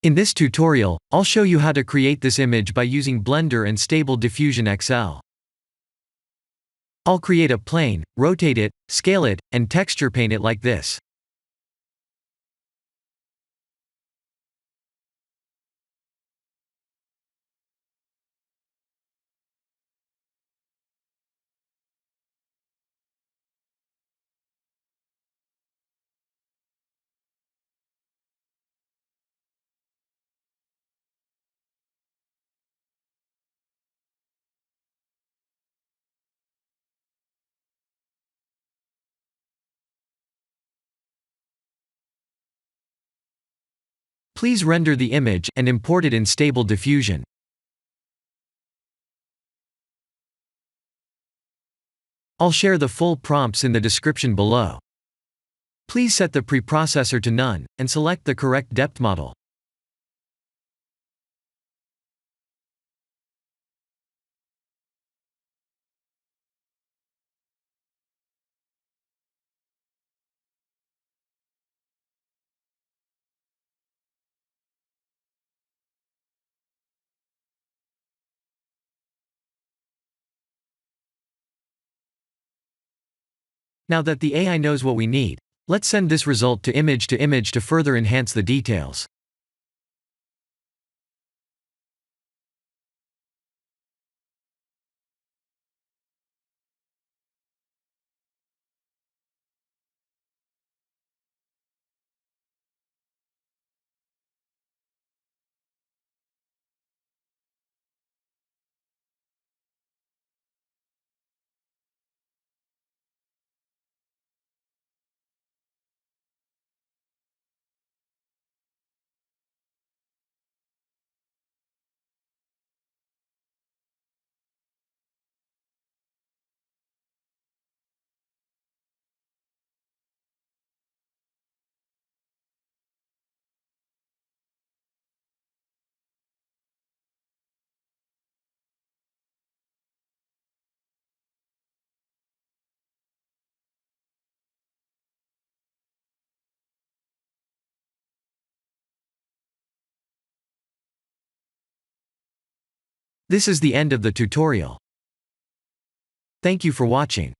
In this tutorial, I'll show you how to create this image by using Blender and Stable Diffusion XL. I'll create a plane, rotate it, scale it, and texture paint it like this. Please render the image and import it in Stable Diffusion. I'll share the full prompts in the description below. Please set the preprocessor to none, and select the correct depth model. Now that the AI knows what we need, let's send this result to image to further enhance the details. This is the end of the tutorial. Thank you for watching.